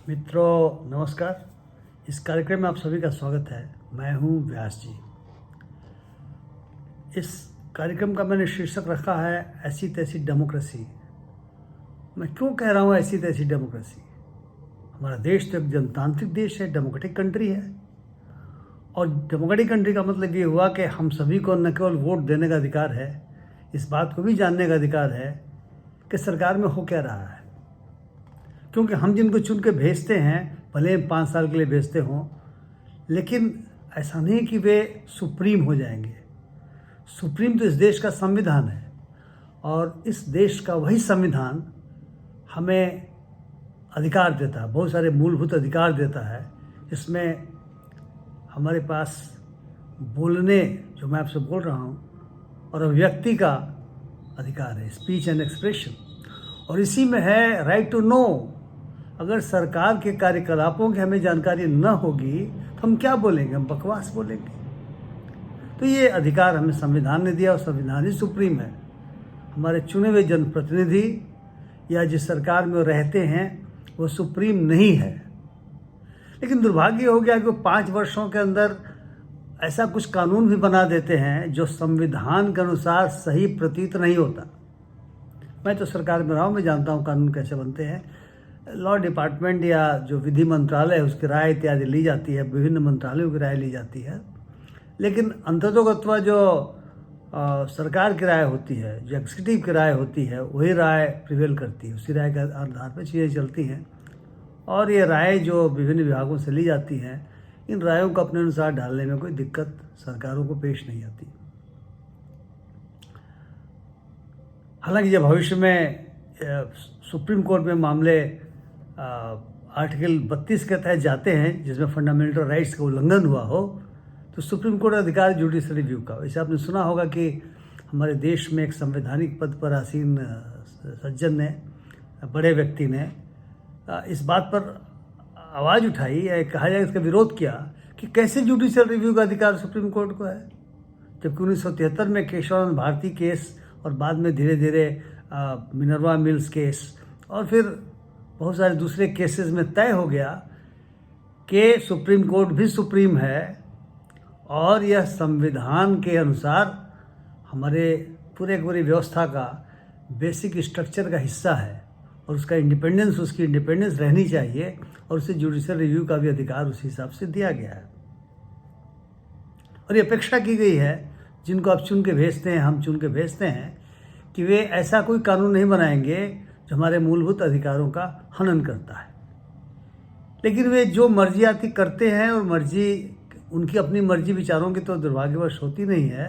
मित्रों नमस्कार। इस कार्यक्रम में आप सभी का स्वागत है। मैं हूं व्यास जी। इस कार्यक्रम का मैंने शीर्षक रखा है ऐसी तैसी डेमोक्रेसी। मैं क्यों कह रहा हूं ऐसी तैसी डेमोक्रेसी? हमारा देश तो एक जनतांत्रिक देश है, डेमोक्रेटिक कंट्री है। और डेमोक्रेटिक कंट्री का मतलब ये हुआ कि हम सभी को न केवल वोट देने का अधिकार है, इस बात को भी जानने का अधिकार है कि सरकार में हो क्या रहा है। क्योंकि हम जिनको चुन के भेजते हैं, भले 5 साल के लिए भेजते हों, लेकिन ऐसा नहीं कि वे सुप्रीम हो जाएंगे। सुप्रीम तो इस देश का संविधान है, और इस देश का वही संविधान हमें अधिकार देता है, बहुत सारे मूलभूत अधिकार देता है। इसमें हमारे पास बोलने, जो मैं आपसे बोल रहा हूँ, और अभिव्यक्ति का अधिकार है, स्पीच एंड एक्सप्रेशन। और इसी में है राइट टू नो। अगर सरकार के कार्यकलापों की हमें जानकारी न होगी तो हम क्या बोलेंगे? हम बकवास बोलेंगे। तो ये अधिकार हमें संविधान ने दिया, और संविधान ही सुप्रीम है। हमारे चुने हुए जनप्रतिनिधि या जिस सरकार में वो रहते हैं वो सुप्रीम नहीं है। लेकिन दुर्भाग्य हो गया कि वो 5 वर्षों के अंदर ऐसा कुछ कानून भी बना देते हैं जो संविधान के अनुसार सही प्रतीत नहीं होता। मैं तो सरकार में रहा हूँ, मैं जानता हूँ कानून कैसे बनते हैं। लॉ डिपार्टमेंट या जो विधि मंत्रालय है उसकी राय इत्यादि ली जाती है, विभिन्न मंत्रालयों की राय ली जाती है। लेकिन अंततोगत्वा जो सरकार की राय होती है, जो एग्जीक्यूटिव की राय होती है, वही राय प्रिवेल करती है। उसी राय के आधार पर चीज़ें चलती हैं। और ये राय जो विभिन्न विभागों से ली जाती हैं, इन रायों को अपने अनुसार ढालने में कोई दिक्कत सरकारों को पेश नहीं आती। हालांकि जब भविष्य में सुप्रीम कोर्ट में मामले आर्टिकल 32 के तहत जाते हैं, जिसमें फंडामेंटल राइट्स का उल्लंघन हुआ हो, तो सुप्रीम कोर्ट अधिकार जुडिशल रिव्यू का। वैसे आपने सुना होगा कि हमारे देश में एक संवैधानिक पद पर आसीन सज्जन ने, बड़े व्यक्ति ने इस बात पर आवाज़ उठाई, या कहा जाए इसका विरोध किया कि कैसे जुडिशल रिव्यू का अधिकार सुप्रीम कोर्ट को है, जबकि 1973 में केशवानंद भारती केस, और बाद में धीरे धीरे मिनर्वा मिल्स केस, और फिर बहुत सारे दूसरे केसेस में तय हो गया कि सुप्रीम कोर्ट भी सुप्रीम है, और यह संविधान के अनुसार हमारे पूरी व्यवस्था का बेसिक स्ट्रक्चर का हिस्सा है, और उसका इंडिपेंडेंस, उसकी इंडिपेंडेंस रहनी चाहिए, और उसे जुडिशल रिव्यू का भी अधिकार उस हिसाब से दिया गया है। और ये अपेक्षा की गई है, जिनको आप चुन के भेजते हैं, हम चुन के भेजते हैं, कि वे ऐसा कोई कानून नहीं बनाएंगे जो हमारे मूलभूत अधिकारों का हनन करता है। लेकिन वे जो मर्जी आती करते हैं, और मर्जी, उनकी अपनी मर्जी विचारों की तो दुर्भाग्यवश होती नहीं है।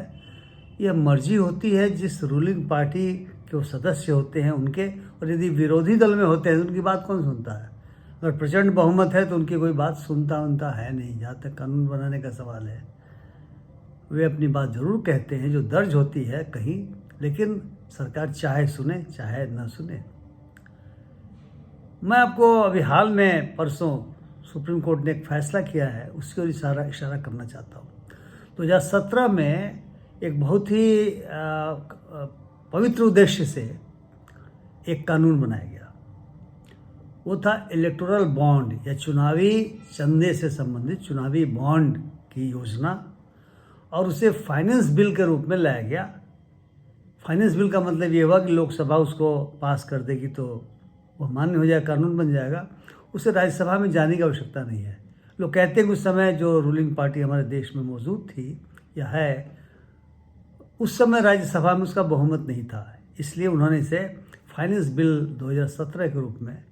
यह मर्जी होती है जिस रूलिंग पार्टी के वो सदस्य होते हैं उनके, और यदि विरोधी दल में होते हैं तो उनकी बात कौन सुनता है? अगर प्रचंड बहुमत है तो उनकी कोई बात सुनता है नहीं। जहाँ तक कानून बनाने का सवाल है, वे अपनी बात जरूर कहते हैं जो दर्ज होती है कहीं, लेकिन सरकार चाहे सुने चाहे न सुने। मैं आपको अभी हाल में परसों सुप्रीम कोर्ट ने एक फैसला किया है, उसकी ओर इशारा करना चाहता हूँ। 2017 में एक बहुत ही पवित्र उद्देश्य से एक कानून बनाया गया। वो था इलेक्टोरल बॉन्ड, या चुनावी चंदे से संबंधित चुनावी बॉन्ड की योजना, और उसे फाइनेंस बिल के रूप में लाया गया। फाइनेंस बिल का मतलब ये हुआ कि लोकसभा उसको पास कर देगी तो वह मान्य हो जाएगा, कानून बन जाएगा। उसे राज्यसभा में जाने की आवश्यकता नहीं है। लोग कहते हैं कि उस समय जो रूलिंग पार्टी हमारे देश में मौजूद थी या है, उस समय राज्यसभा में उसका बहुमत नहीं था, इसलिए उन्होंने इसे फाइनेंस बिल 2017 के रूप में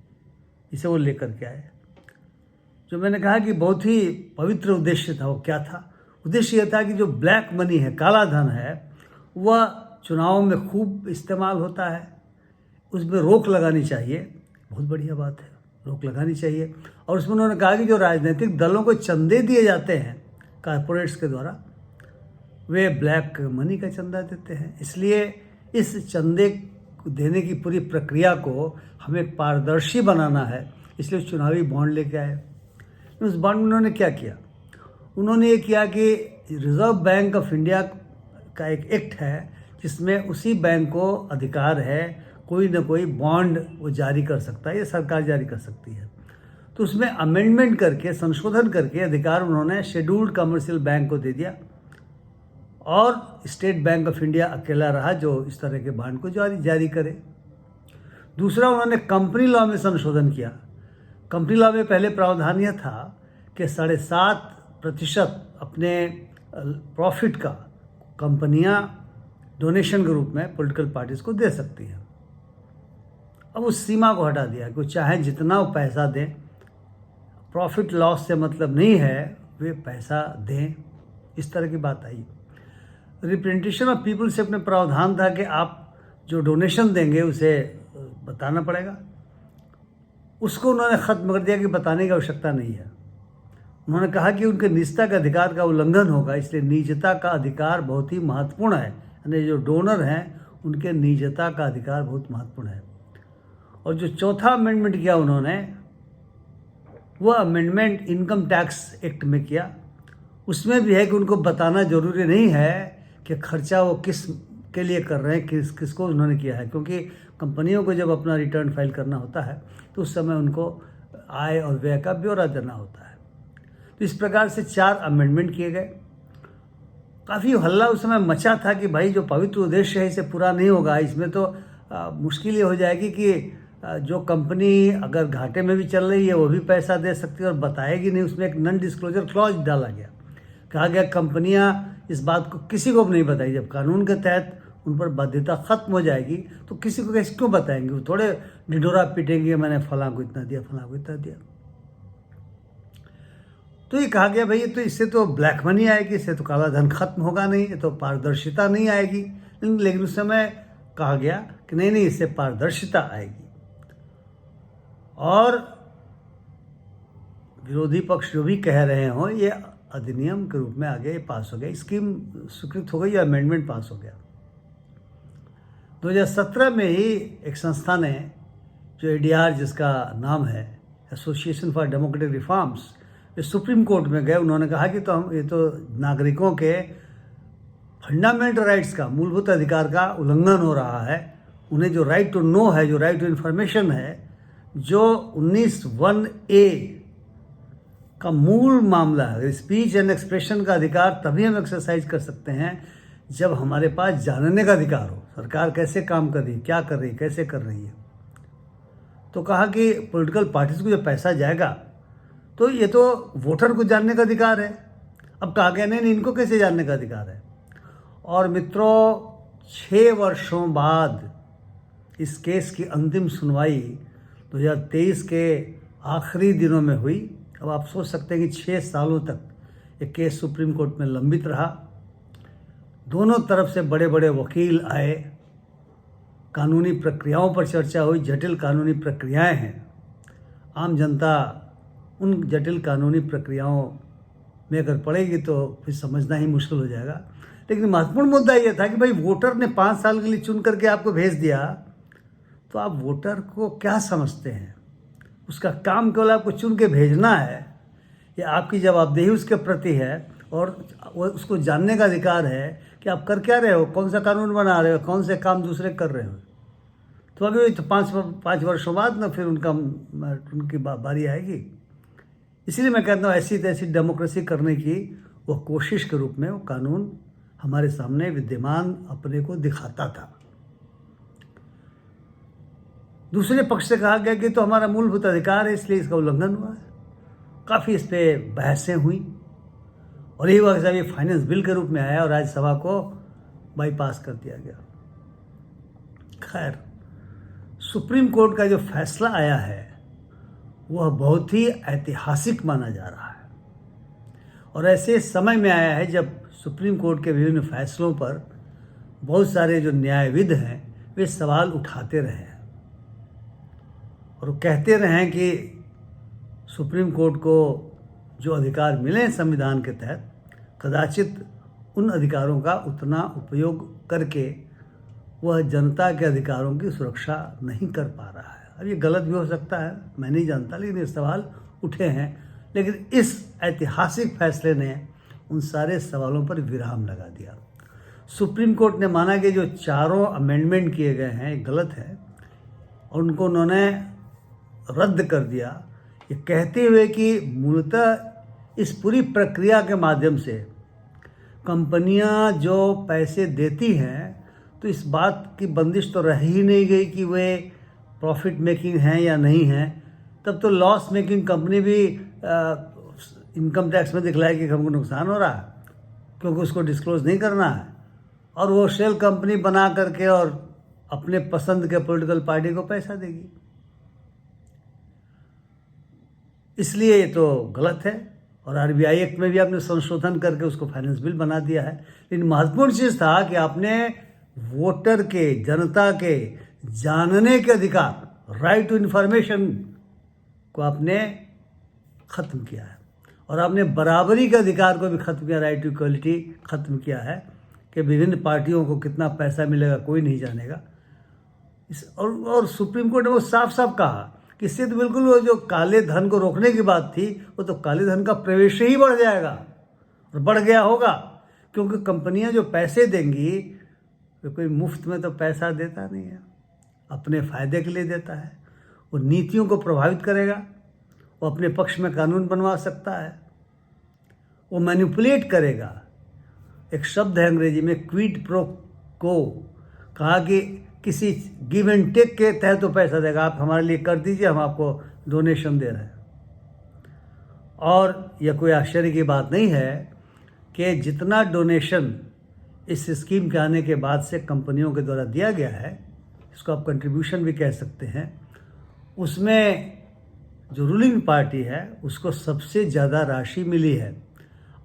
इसे वो लेकर के आए। जो मैंने कहा कि बहुत ही पवित्र उद्देश्य था, वो क्या था? उद्देश्य यह था कि जो ब्लैक मनी है, काला धन है, वह चुनावों में खूब इस्तेमाल होता है, उसमें रोक लगानी चाहिए। बहुत बढ़िया बात है, रोक लगानी चाहिए। और उसमें उन्होंने कहा कि जो राजनीतिक दलों को चंदे दिए जाते हैं कारपोरेट्स के द्वारा, वे ब्लैक मनी का चंदा देते हैं। इसलिए इस चंदे देने की पूरी प्रक्रिया को हमें पारदर्शी बनाना है, इसलिए चुनावी बॉन्ड लेके आए। उस बॉन्ड में उन्होंने क्या किया? उन्होंने ये किया कि रिजर्व बैंक ऑफ इंडिया का एक एक्ट है, जिसमें उसी बैंक को अधिकार है कोई न कोई बॉन्ड वो जारी कर सकता है, या सरकार जारी कर सकती है। तो उसमें अमेंडमेंट करके, संशोधन करके अधिकार उन्होंने शेड्यूल्ड कमर्शियल बैंक को दे दिया और स्टेट बैंक ऑफ इंडिया अकेला रहा जो इस तरह के बॉन्ड को जारी करे। दूसरा, उन्होंने कंपनी लॉ में संशोधन किया। कंपनी लॉ में पहले प्रावधान यह था कि 7.5% अपने प्रॉफिट का कंपनियां डोनेशन के रूप में पॉलिटिकल पार्टीज को दे सकती हैं। अब उस सीमा को हटा दिया कि चाहे जितना वो पैसा दें, प्रॉफिट लॉस से मतलब नहीं है, वे पैसा दें, इस तरह की बात आई। रिप्रेजेंटेशन ऑफ पीपल से अपने प्रावधान था कि आप जो डोनेशन देंगे उसे बताना पड़ेगा। उसको उन्होंने ख़त्म कर दिया कि बताने की आवश्यकता नहीं है। उन्होंने कहा कि उनके निजता के अधिकार का उल्लंघन होगा, इसलिए निजता का अधिकार बहुत ही महत्वपूर्ण है। यानी जो डोनर हैं उनके निजता का अधिकार बहुत महत्वपूर्ण है। और जो चौथा अमेंडमेंट किया उन्होंने, वह अमेंडमेंट इनकम टैक्स एक्ट में किया। उसमें भी है कि उनको बताना जरूरी नहीं है कि खर्चा वो किस के लिए कर रहे हैं, किसको उन्होंने किया है, क्योंकि कंपनियों को जब अपना रिटर्न फाइल करना होता है तो उस समय उनको आय और व्यय का ब्यौरा देना होता है। तो इस प्रकार से 4 अमेंडमेंट किए गए। काफ़ी हल्ला उस समय मचा था कि भाई जो पवित्र उद्देश्य है इसे पूरा नहीं होगा, इसमें तो मुश्किल ये हो जाएगी कि जो कंपनी अगर घाटे में भी चल रही है वो भी पैसा दे सकती है और बताएगी नहीं। उसमें एक नॉन डिस्क्लोजर क्लॉज डाला गया, कहा गया कंपनियां इस बात को किसी को भी नहीं बताई। जब कानून के तहत उन पर बाध्यता खत्म हो जाएगी तो किसी को कैसे क्यों बताएंगे? वो थोड़े ढिढोरा पीटेंगे मैंने फलां को इतना दिया, फलां को इतना दिया। तो ये कहा गया भाई तो इससे तो ब्लैक मनी आएगी, इससे तो काला धन खत्म होगा नहीं, ये तो पारदर्शिता नहीं आएगी। लेकिन उस समय कहा गया कि नहीं, इससे पारदर्शिता आएगी। और विरोधी पक्ष जो भी कह रहे हो, ये अधिनियम के रूप में आ गया, ये पास हो गया, स्कीम स्वीकृत हो गई, या अमेंडमेंट पास हो गया। 2017 में ही एक संस्था ने, जो ADR जिसका नाम है, एसोसिएशन फॉर डेमोक्रेटिक रिफॉर्म्स, ये सुप्रीम कोर्ट में गए। उन्होंने कहा कि ये तो नागरिकों के फंडामेंटल राइट्स का, मूलभूत अधिकार का उल्लंघन हो रहा है। उन्हें जो राइट टू नो है, जो राइट टू इन्फॉर्मेशन है, जो 19(1)(a) का मूल मामला है, स्पीच एंड एक्सप्रेशन का अधिकार तभी हम एक्सरसाइज कर सकते हैं जब हमारे पास जानने का अधिकार हो, सरकार कैसे काम कर रही है, क्या कर रही है, कैसे कर रही है। तो कहा कि पॉलिटिकल पार्टीज को जो पैसा जाएगा तो ये तो वोटर को जानने का अधिकार है। अब कहा गया नहीं, इनको कैसे जानने का अधिकार है। और मित्रों, 6 वर्षों बाद इस केस की अंतिम सुनवाई 2023 के आखिरी दिनों में हुई। अब आप सोच सकते हैं कि 6 सालों तक ये केस सुप्रीम कोर्ट में लंबित रहा। दोनों तरफ से बड़े बड़े वकील आए, कानूनी प्रक्रियाओं पर चर्चा हुई। जटिल कानूनी प्रक्रियाएं हैं, आम जनता उन जटिल कानूनी प्रक्रियाओं में अगर पड़ेगी तो फिर समझना ही मुश्किल हो जाएगा। लेकिन महत्वपूर्ण मुद्दा यह था कि भाई वोटर ने 5 साल के लिए चुन करके आपको भेज दिया, तो आप वोटर को क्या समझते हैं? उसका काम केवल आपको चुन के भेजना है, या आपकी जवाबदेही उसके प्रति है और उसको जानने का अधिकार है कि आप कर क्या रहे हो, कौन सा कानून बना रहे हो, कौन से काम दूसरे कर रहे हो। तो अभी तो 5 वर्षों बाद ना फिर उनकी बारी आएगी। इसीलिए मैं कहता हूँ ऐसी तैसी डेमोक्रेसी करने की वो कोशिश के रूप में वो कानून हमारे सामने विद्यमान अपने को दिखाता था। दूसरे पक्ष से कहा गया कि तो हमारा मूलभूत अधिकार है, इसलिए इसका उल्लंघन हुआ है। काफ़ी इस पर बहसें हुई और यही वक्त जब ये फाइनेंस बिल के रूप में आया और राज्यसभा को बाईपास कर दिया गया। खैर, सुप्रीम कोर्ट का जो फैसला आया है वह बहुत ही ऐतिहासिक माना जा रहा है और ऐसे समय में आया है जब सुप्रीम कोर्ट के विभिन्न फैसलों पर बहुत सारे जो न्यायविद हैं वे सवाल उठाते रहे हैं और कहते रहे हैं कि सुप्रीम कोर्ट को जो अधिकार मिले संविधान के तहत, कदाचित उन अधिकारों का उतना उपयोग करके वह जनता के अधिकारों की सुरक्षा नहीं कर पा रहा है। अब ये गलत भी हो सकता है, मैं नहीं जानता, लेकिन ये सवाल उठे हैं। लेकिन इस ऐतिहासिक फैसले ने उन सारे सवालों पर विराम लगा दिया। सुप्रीम कोर्ट ने माना कि जो 4 अमेंडमेंट किए गए हैं ये गलत है और उनको उन्होंने रद्द कर दिया। ये कहते हुए कि मूलतः इस पूरी प्रक्रिया के माध्यम से कंपनियां जो पैसे देती हैं तो इस बात की बंदिश तो रह ही नहीं गई कि वे प्रॉफिट मेकिंग हैं या नहीं हैं। तब तो लॉस मेकिंग कंपनी भी इनकम टैक्स में दिखलाएगी कि हमको नुकसान हो रहा है, क्योंकि उसको डिस्क्लोज नहीं करना है, और वो शेल कंपनी बना करके और अपने पसंद के पॉलिटिकल पार्टी को पैसा देगी। इसलिए ये तो गलत है, और आरबीआई एक्ट में भी आपने संशोधन करके उसको फाइनेंस बिल बना दिया है। लेकिन महत्वपूर्ण चीज़ था कि आपने वोटर के, जनता के जानने के अधिकार, राइट टू इन्फॉर्मेशन को आपने ख़त्म किया है, और आपने बराबरी के अधिकार को भी ख़त्म किया, राइट टू इक्वलिटी ख़त्म किया है कि विभिन्न पार्टियों को कितना पैसा मिलेगा कोई नहीं जानेगा। और सुप्रीम कोर्ट ने वो साफ साफ कहा कि इससे तो बिल्कुल वो जो काले धन को रोकने की बात थी, वो तो काले धन का प्रवेश ही बढ़ जाएगा, और बढ़ गया होगा, क्योंकि कंपनियां जो पैसे देंगी वो कोई मुफ्त में तो पैसा देता नहीं है, अपने फ़ायदे के लिए देता है। वो नीतियों को प्रभावित करेगा, वो अपने पक्ष में कानून बनवा सकता है, वो मैनिपुलेट करेगा। एक शब्द है अंग्रेजी में क्विड प्रो को, कहा कि किसी गिव एंड टेक के तहत तो पैसा देगा, आप हमारे लिए कर दीजिए, हम आपको डोनेशन दे रहे हैं। और यह कोई आश्चर्य की बात नहीं है कि जितना डोनेशन इस स्कीम के आने के बाद से कंपनियों के द्वारा दिया गया है, इसको आप कंट्रीब्यूशन भी कह सकते हैं, उसमें जो रूलिंग पार्टी है उसको सबसे ज़्यादा राशि मिली है,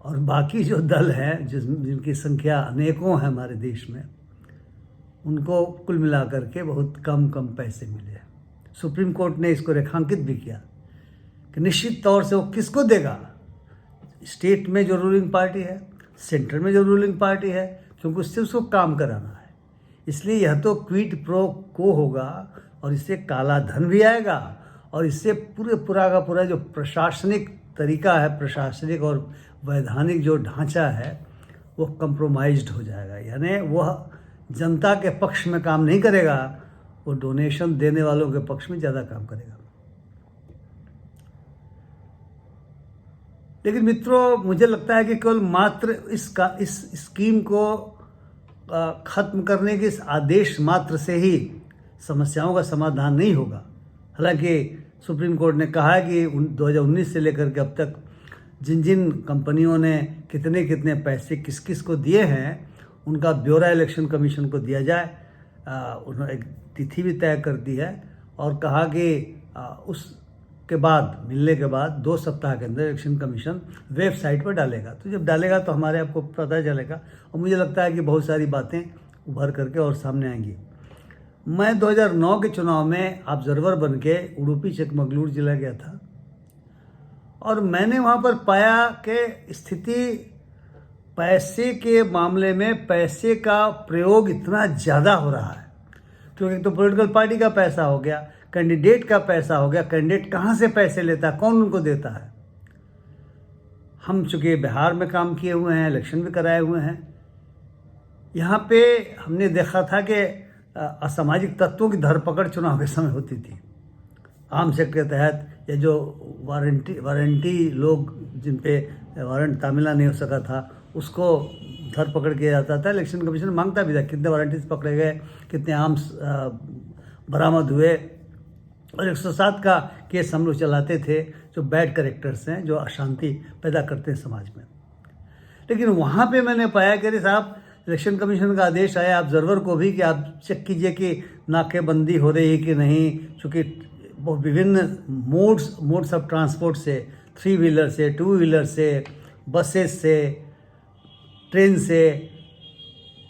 और बाकी जो दल हैं जिनकी संख्या अनेकों है हमारे देश में, उनको कुल मिलाकर के बहुत कम पैसे मिले हैं। सुप्रीम कोर्ट ने इसको रेखांकित भी किया कि निश्चित तौर से वो किसको देगा, स्टेट में जो रूलिंग पार्टी है, सेंटर में जो रूलिंग पार्टी है, क्योंकि उससे उसको काम कराना है। इसलिए यह तो क्विड प्रो को होगा, और इससे काला धन भी आएगा, और इससे पूरा का पूरा जो प्रशासनिक तरीका है, प्रशासनिक और वैधानिक जो ढांचा है, वो कंप्रोमाइज्ड हो जाएगा। यानी वह जनता के पक्ष में काम नहीं करेगा, वो डोनेशन देने वालों के पक्ष में ज़्यादा काम करेगा। लेकिन मित्रों, मुझे लगता है कि केवल मात्र इस स्कीम को ख़त्म करने के इस आदेश मात्र से ही समस्याओं का समाधान नहीं होगा। हालांकि सुप्रीम कोर्ट ने कहा है कि 2019 से लेकर के अब तक जिन कंपनियों ने कितने पैसे किस किस को दिए हैं, उनका ब्यौरा इलेक्शन कमीशन को दिया जाए। उन्होंने एक तिथि भी तय कर दी है, और कहा कि उसके बाद, मिलने के बाद 2 सप्ताह के अंदर इलेक्शन कमीशन वेबसाइट पर डालेगा। तो जब डालेगा तो हमारे आपको पता चलेगा, और मुझे लगता है कि बहुत सारी बातें उभर करके और सामने आएंगी। मैं 2009 के चुनाव में ऑब्जर्वर बन के उडुपी चिकमगलूर जिला गया था, और मैंने वहाँ पर पाया कि स्थिति पैसे के मामले में पैसे का प्रयोग इतना ज़्यादा हो रहा है, क्योंकि तो पॉलिटिकल पार्टी का पैसा हो गया, कैंडिडेट का पैसा हो गया। कैंडिडेट कहाँ से पैसे लेता है, कौन उनको देता है? हम चूँकि बिहार में काम किए हुए हैं, इलेक्शन भी कराए हुए हैं, यहाँ पे हमने देखा था कि असामाजिक तत्वों की धरपकड़ चुनाव के समय होती थी। आर्म्स एक्ट के तहत, या जो वारंटी लोग जिन पे वारंट तामिला नहीं हो सका था, उसको धरपकड़ किया जाता था। इलेक्शन कमीशन मांगता भी था कितने वारंटीज पकड़े गए, कितने आर्म्स बरामद हुए, और 107 का केस हम लोग चलाते थे, जो बैड करेक्टर्स हैं, जो अशांति पैदा करते हैं समाज में। लेकिन वहाँ पे मैंने पाया कि अरे साहब, इलेक्शन कमीशन का आदेश आया ऑब्जर्वर को भी कि आप चेक कीजिए कि नाकेबंदी हो रही है कि नहीं, चूँकि विभिन्न मोड्स ऑफ ट्रांसपोर्ट से, 3 व्हीलर से, 2 व्हीलर से, बसेस से, ट्रेन से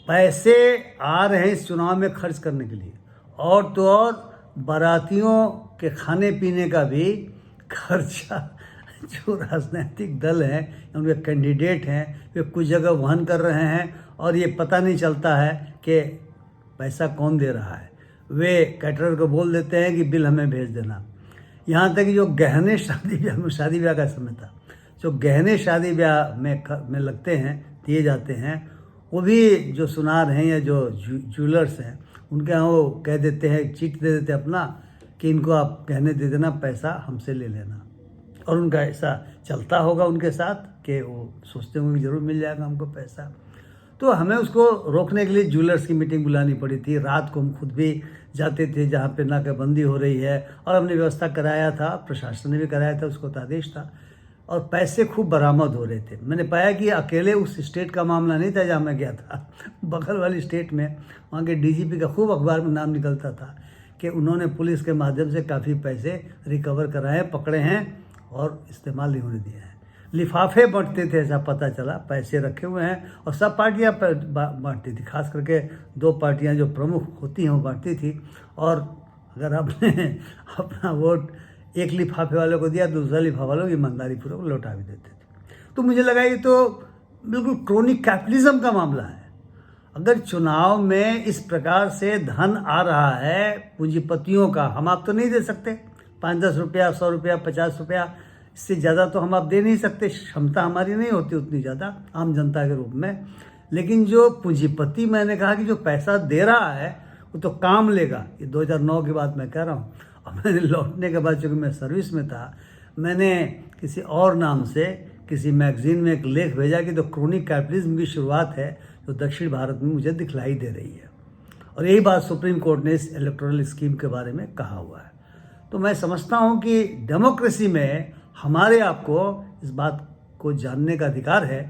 पैसे आ रहे हैं इस चुनाव में खर्च करने के लिए, और तो और बारातियों के खाने पीने का भी खर्चा जो राजनीतिक दल हैं, उनके कैंडिडेट हैं, वे कुछ जगह वहन कर रहे हैं, और ये पता नहीं चलता है कि पैसा कौन दे रहा है। वे कैटरर को बोल देते हैं कि बिल हमें भेज देना। यहाँ तक कि जो गहने शादी ब्याह का समय था, जो गहने शादी ब्याह में लगते हैं, दिए जाते हैं, वो भी जो सुनार हैं या जो ज्वेलर्स हैं, उनके यहाँ वो कह देते हैं, चीट दे देते हैं अपना, कि इनको आप गहने दे देना, पैसा हमसे ले लेना। और उनका ऐसा चलता होगा उनके साथ कि वो सोचते होंगे कि जरूर मिल जाएगा हमको पैसा। तो हमें उसको रोकने के लिए ज्वेलर्स की मीटिंग बुलानी पड़ी थी। रात को हम खुद भी जाते थे जहाँ पे नाकाबंदी हो रही है, और हमने व्यवस्था कराया था, प्रशासन ने भी कराया था, उसको आदेश था, और पैसे खूब बरामद हो रहे थे। मैंने पाया कि अकेले उस स्टेट का मामला नहीं था जहाँ मैं गया था, बगल वाली स्टेट में वहाँ के डीजीपी का खूब अखबार में नाम निकलता था कि उन्होंने पुलिस के माध्यम से काफ़ी पैसे रिकवर कराए, पकड़े हैं और इस्तेमाल नहीं होने दिए हैं। लिफाफे बांटते थे, ऐसा पता चला, पैसे रखे हुए हैं, और सब पार्टियां बांटती थी, खास करके 2 पार्टियां जो प्रमुख होती हैं वो बांटती थी। और अगर आपने अपना वोट एक लिफाफे वालों को दिया, दूसरा लिफाफे वालों की ईमानदारी पूर्वक लौटा भी देते थे। तो मुझे लगा ये तो बिल्कुल क्रोनिक कैपिटलिज्म का मामला है। अगर चुनाव में इस प्रकार से धन आ रहा है पूंजीपतियों का, हम आप तो नहीं दे सकते 5-10 रुपया, 100 रुपया, 50 रुपया, इससे ज़्यादा तो हम आप दे नहीं सकते, क्षमता हमारी नहीं होती उतनी ज़्यादा आम जनता के रूप में। लेकिन जो पूंजीपति, मैंने कहा कि जो पैसा दे रहा है वो तो काम लेगा। ये 2009 की बात मैं कह रहा हूँ। और मैंने लौटने के बाद, चूँकि मैं सर्विस में था, मैंने किसी और नाम से किसी मैगजीन में एक लेख भेजा कि तो क्रोनिक कैपिटलिज्म की शुरुआत है जो दक्षिण भारत में मुझे दिखलाई दे रही है। और यही बात सुप्रीम कोर्ट ने इस इलेक्टोरल स्कीम के बारे में कहा हुआ है। तो मैं समझता हूँ कि डेमोक्रेसी में हमारे आपको इस बात को जानने का अधिकार है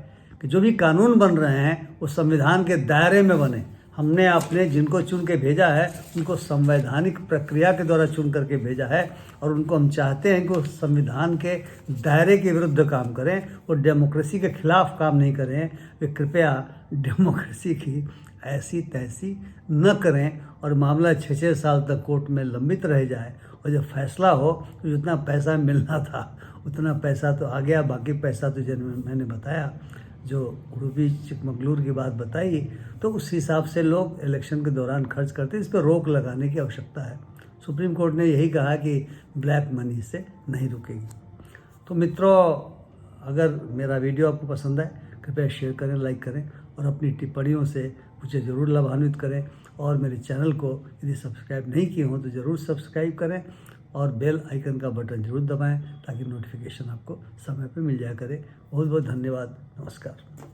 कि जो भी कानून बन रहे हैं वो संविधान के दायरे में बने। हमने आपने जिनको चुन के भेजा है उनको संवैधानिक प्रक्रिया के द्वारा चुन करके भेजा है, और उनको हम चाहते हैं कि वो संविधान के दायरे के विरुद्ध काम करें, वो डेमोक्रेसी के खिलाफ काम नहीं करें। वे कृपया डेमोक्रेसी की ऐसी तैसी न करें और मामला 6-6 साल तक कोर्ट में लंबित रह जाए, और जब फैसला हो तो जितना पैसा मिलना था उतना पैसा तो आ गया। बाकी पैसा तो जब मैंने बताया, जो उडुपी चिकमगलूर की बात बताई, तो उस हिसाब से लोग इलेक्शन के दौरान खर्च करते हैं। इस पर रोक लगाने की आवश्यकता है। सुप्रीम कोर्ट ने यही कहा कि ब्लैक मनी से नहीं रुकेगी। तो मित्रों, अगर मेरा वीडियो आपको पसंद आए कृपया शेयर करें, लाइक करें, और अपनी टिप्पणियों से मुझे ज़रूर लाभान्वित करें। और मेरे चैनल को यदि सब्सक्राइब नहीं किए हों तो ज़रूर सब्सक्राइब करें, और बेल आइकन का बटन जरूर दबाएं ताकि नोटिफिकेशन आपको समय पे मिल जाया करे। बहुत बहुत धन्यवाद। नमस्कार।